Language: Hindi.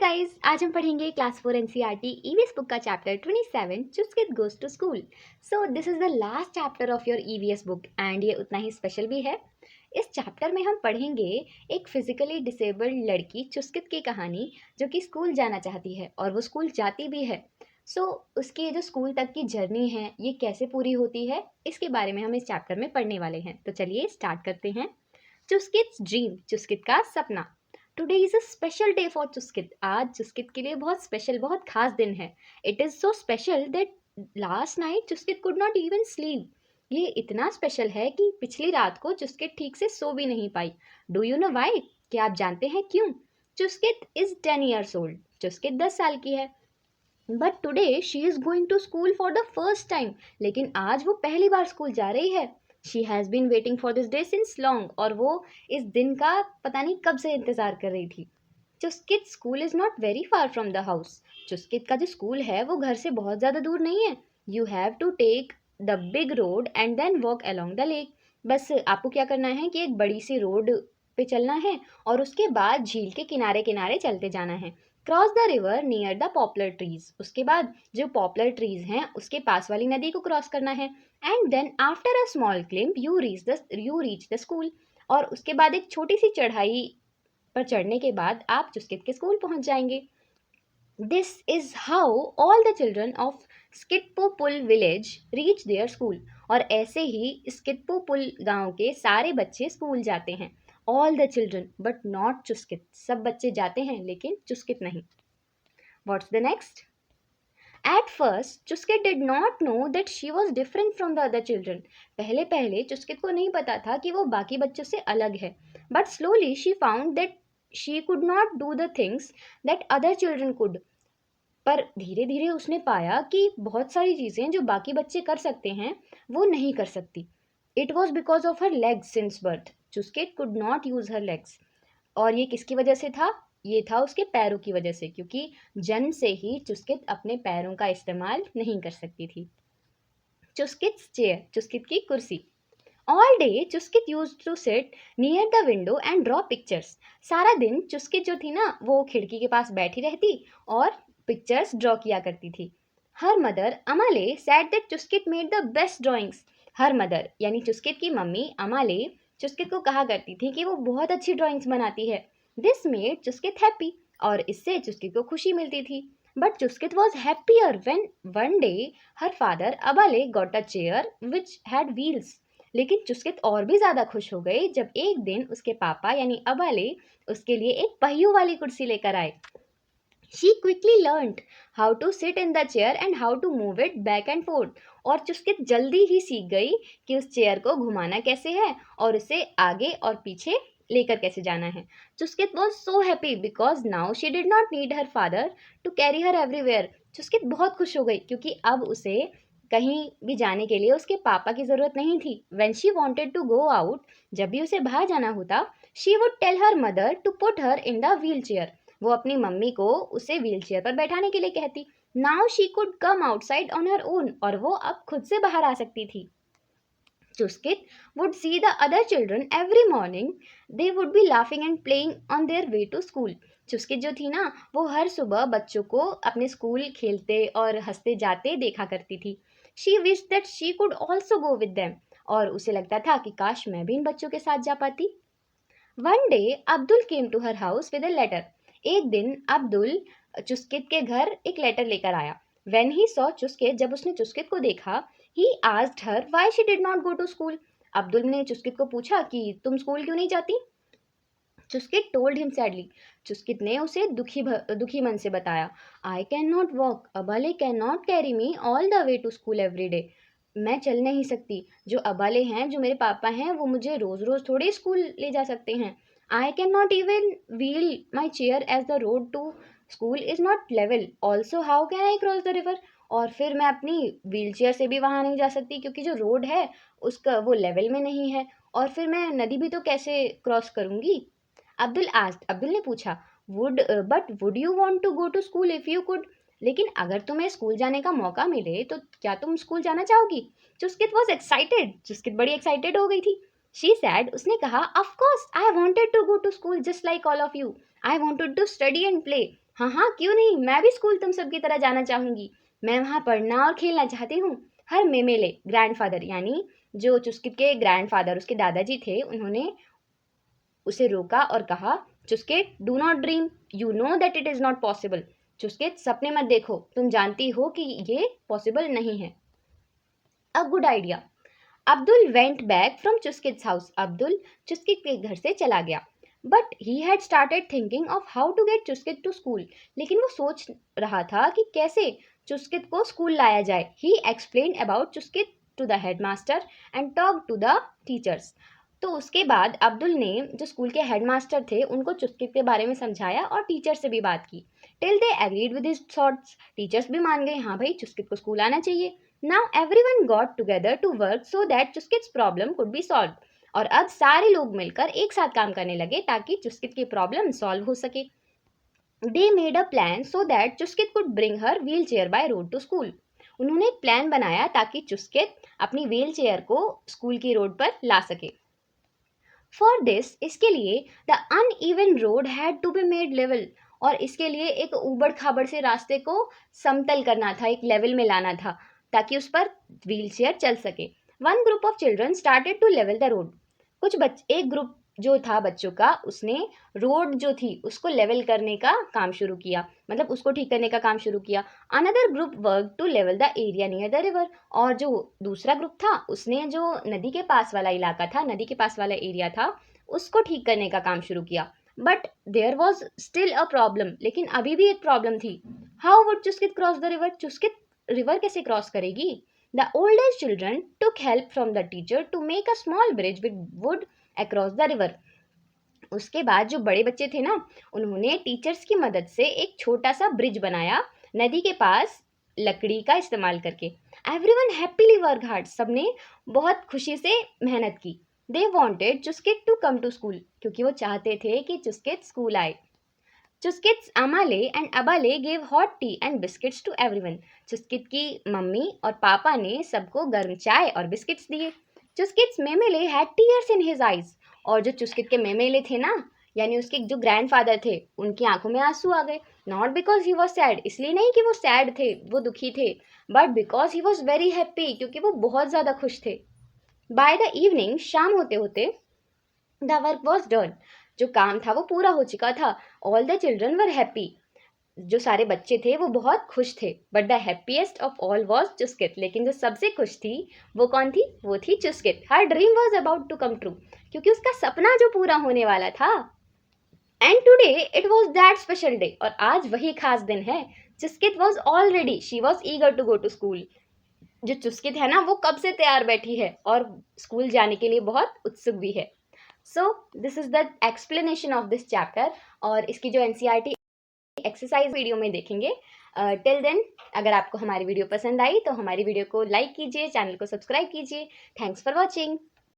गाइस, आज हम पढ़ेंगे क्लास 4 एनसीईआरटी ईवीएस बुक का chapter 27 Chuskit goes to school. So this is the last chapter of your EVS book एंड ये उतना ही स्पेशल भी है। इस चैप्टर में हम पढ़ेंगे एक फिजिकली डिसेबल्ड लड़की चुस्कित की कहानी जो कि स्कूल जाना चाहती है और वो स्कूल जाती भी है। उसकी जो स्कूल तक की जर्नी है ये कैसे पूरी होती है इसके बारे में हम इस चैप्टर में पढ़ने वाले हैं। तो चलिए स्टार्ट करते हैं। चुस्किट्स ड्रीम, चुस्कित का सपना। Today is a special day for Chuskit. आज चुस्कित के लिए बहुत स्पेशल, बहुत खास दिन है। It is so special that last night Chuskit could not even sleep. ये इतना स्पेशल है कि पिछली रात को चुस्कित ठीक से सो भी नहीं पाई। Do you know why? क्या आप जानते हैं क्यों? Chuskit is 10 years old. Chuskit 10 साल की है। But today she is going to school for the first time. लेकिन आज वो पहली बार स्कूल जा रही है। She has been waiting for this day since long. और वो इस दिन का पता नहीं कब से इंतज़ार कर रही थी। Chuskit school is not very far from the house. Chuskit का जो स्कूल है वो घर से बहुत ज़्यादा दूर नहीं है। You have to take the big road and then walk along the lake. बस आपको क्या करना है कि एक बड़ी सी रोड पे चलना है और उसके बाद झील के किनारे किनारे चलते जाना है। Cross the river near the popular trees. उसके बाद जो पॉपुलर ट्रीज हैं उसके पास वाली नदी को क्रॉस करना है। And then after a small climb you reach the school. और उसके बाद एक छोटी सी चढ़ाई पर चढ़ने के बाद आप चुस्कित के स्कूल पहुंच जाएंगे। This is how all the children of स्किटपोपुल विलेज रीच देयर स्कूल। और ऐसे ही स्किटपोपुल गांव के सारे बच्चे स्कूल जाते हैं। All the children but not Chuskit. सब बच्चे जाते हैं लेकिन चुस्कित नहीं। What's the next? At first, Chuskit did not know that she was different from the other children. पहले पहले चुस्कित को नहीं पता था कि वो बाकी बच्चों से अलग है. But slowly she found that she could not do the things that other children could. पर धीरे धीरे उसने पाया कि बहुत सारी चीज़ें जो बाकी बच्चे कर सकते हैं वो नहीं कर सकती. It was because of her legs since birth. Chuskit could not use her legs. और ये किसकी वजह से था? ये था उसके पैरों की वजह से, क्योंकि जन्म से ही चुस्कित अपने पैरों का इस्तेमाल नहीं कर सकती थी। चुस्किट्स चेयर, चुस्कित की कुर्सी। All day Chuskit used to sit near the window and draw pictures. सारा दिन चुस्कित जो थी ना वो खिड़की के पास बैठी रहती और पिक्चर्स ड्रॉ किया करती थी। Her mother Amale said that Chuskit made the best drawings. Her mother यानी चुस्कित की मम्मी अमाले चुस्कित को कहा करती थी कि वो बहुत अच्छी ड्राइंग्स बनाती है। This made Chuskit happy. और इससे चुस्कित को खुशी मिलती थी। But Chuskit was happier when one day her father Abale got a chair which had wheels. लेकिन चुस्कित और भी ज़्यादा खुश हो गई जब एक दिन उसके पापा यानी अबाले उसके लिए एक पहियों वाली कुर्सी लेकर आए। She quickly learned how to sit in the chair and how to move it back and forth. और चुस्कित जल्दी ही सीख गई कि उस चेयर को घुमाना कैसे है और उसे आगे और पीछे लेकर कैसे जाना है। Chuskit was so happy because now she did not need her father to carry her everywhere. Chuskit बहुत खुश हो गई क्योंकि अब उसे कहीं भी जाने के लिए उसके पापा की ज़रूरत नहीं थी। When she wanted to go out, जब भी उसे बाहर जाना होता, she would tell her mother to put her in the wheelchair. वो अपनी मम्मी को उसे व्हीलचेयर पर बैठाने के लिए कहती। Now she could come outside on her own. और वो अब खुद से बाहर आ सकती थी। Chuskit would see the other children every morning. They would be laughing and playing on their way to school. Chuskit जो थी ना वो हर सुबह बच्चों को अपने स्कूल खेलते और हंसते जाते देखा करती थी। She wish that she could also go with them. और उसे लगता था कि काश मैं भी इन बच्चों के साथ जा पाती। One day Abdul came to her house with a letter. एक दिन अब्दुल चुस्कित के घर एक लेटर लेकर आया। When he saw चुस्कित, जब उसने चुस्कित को देखा, he asked her why she did not go to school. Abdul ने चुस्कित को पूछा कि तुम स्कूल क्यों नहीं जाती? Chuskit told him sadly. Chuskit ने उसे दुखी मन से बताया। I cannot walk. अबाले cannot carry me all the way to school every day. मैं चल नहीं सकती। जो अबाले हैं, जो मेरे पापा हैं, वो मुझे रोज रोज थोड़े स्कूल ले जा सकते हैं। I cannot even wheel my chair as the road to school is not level. Also, how can I cross the river? और फिर मैं अपनी व्हील चेयर से भी वहाँ नहीं जा सकती क्योंकि जो रोड है उसका वो लेवल में नहीं है। और फिर मैं नदी भी तो कैसे क्रॉस करूँगी? अब्दुल ने पूछा, would you want to go to school if you could? लेकिन अगर तुम्हें स्कूल जाने का मौका मिले तो क्या तुम स्कूल जाना चाहोगी? Chuskit was excited. चुस्कित बड़ी एक्साइटेड हो गई थी। She said, उसने कहा, of course I wanted to go to school just like all of you. I wanted to study and play. हाँ हाँ, क्यों नहीं, मैं भी स्कूल तुम सब की तरह जाना चाहूंगी। मैं वहाँ पढ़ना और खेलना चाहती हूँ। हर मेमेले ग्रैंडफादर यानी जो चुस्कित के ग्रैंडफादर उसके दादाजी थे, उन्होंने उसे रोका और कहा, Chuskit do not dream, you know that it is not possible. Chuskit सपने मत देखो, तुम जानती हो कि ये पॉसिबल नहीं है। A good idea. Abdul went back from Chuskit's house. Abdul Chuskit के घर से चला गया। But he had started thinking of how to get Chuskit to school. लेकिन वो सोच रहा था कि कैसे चुस्कित को स्कूल लाया जाए। He explain about Chuskit to the headmaster and talk to the teachers. तो उसके बाद अब्दुल ने जो स्कूल के हेडमास्टर थे उनको चुस्कित के बारे में समझाया और टीचर से भी बात की। Till they agreed with his thoughts. Teachers भी मान गए, हाँ भाई चुस्कित को स्कूल आना चाहिए। Now everyone got together to work so that Chuskit's problem could be solved. और अब सारे लोग मिलकर एक साथ काम करने लगे ताकि चुस्कित की प्रॉब्लम सॉल्व हो सके। They made a plan so that Chuskit could bring her wheelchair by road to school. उन्होंने एक प्लान बनाया ताकि चुस्कित अपनी व्हील चेयर को स्कूल की रोड पर ला सके। फॉर दिस, इसके लिए the uneven road had to be made level. और इसके लिए एक ऊबड़ खाबड़ से रास्ते को समतल करना था, एक लेवल में लाना था ताकि उस पर व्हील चेयर चल सके। One group of children started to level the road. एक ग्रुप जो था बच्चों का, उसने रोड जो थी उसको लेवल करने का काम शुरू किया, मतलब उसको ठीक करने का काम शुरू किया। Another group work to level the area near the river. और जो दूसरा ग्रुप था उसने जो नदी के पास वाला इलाका था, नदी के पास वाला एरिया था, उसको ठीक करने का काम शुरू किया। But there was still a problem. लेकिन अभी भी एक प्रॉब्लम थी। How would Chuskit cross the river. Chuskit river कैसे क्रॉस करेगी। The older children took help from the teacher to make a small bridge with wood across the river. उसके बाद जो बड़े बच्चे थे ना, उन्होंने टीचर्स की मदद से एक छोटा सा ब्रिज बनाया नदी के पास लकड़ी का इस्तेमाल करके। Everyone happily work hard. सबने बहुत खुशी से मेहनत की। They wanted Chuskit to come to school, क्योंकि वो चाहते थे कि चुस्किट स्कूल आए। Chuskit's Amale and Abale gave hot tea and biscuits to everyone. Chuskit की मम्मी और पापा ने सबको गर्म चाय और बिस्किट्स दिए। Chuskit's Memele had tears in his eyes. और जो चुस्किट के मेमेले थे ना, यानी उसके जो ग्रैंडफादर थे, उनकी आंखों में आंसू आ गए। Not because he was sad, इसलिए नहीं कि वो सैड थे, वो दुखी थे, but because he was very happy, क्योंकि वो बहुत ज़्यादा खुश थे। बाय द इवनिंग, शाम होते होते, द वर्क वॉज डन। जो काम था वो पूरा हो चुका था। All the children were happy. जो सारे बच्चे थे वो बहुत खुश थे। But the happiest of all was Chuskit. लेकिन जो सबसे खुश थी वो कौन थी। वो थी Chuskit. Her dream was about to come true, क्योंकि उसका सपना जो पूरा होने वाला था। And today it was that special day. और आज वही खास दिन है। Chuskit was already, she was eager to go to school. जो चुस्कित है ना, वो कब से तैयार बैठी है और स्कूल जाने के लिए बहुत उत्सुक भी है। सो this is the explanation of this chapter. और इसकी जो एनसीईआरटी एक्सरसाइज वीडियो में देखेंगे। टिल देन, अगर आपको हमारी वीडियो पसंद आई तो हमारी वीडियो को लाइक कीजिए, चैनल को सब्सक्राइब कीजिए। Thanks for watching.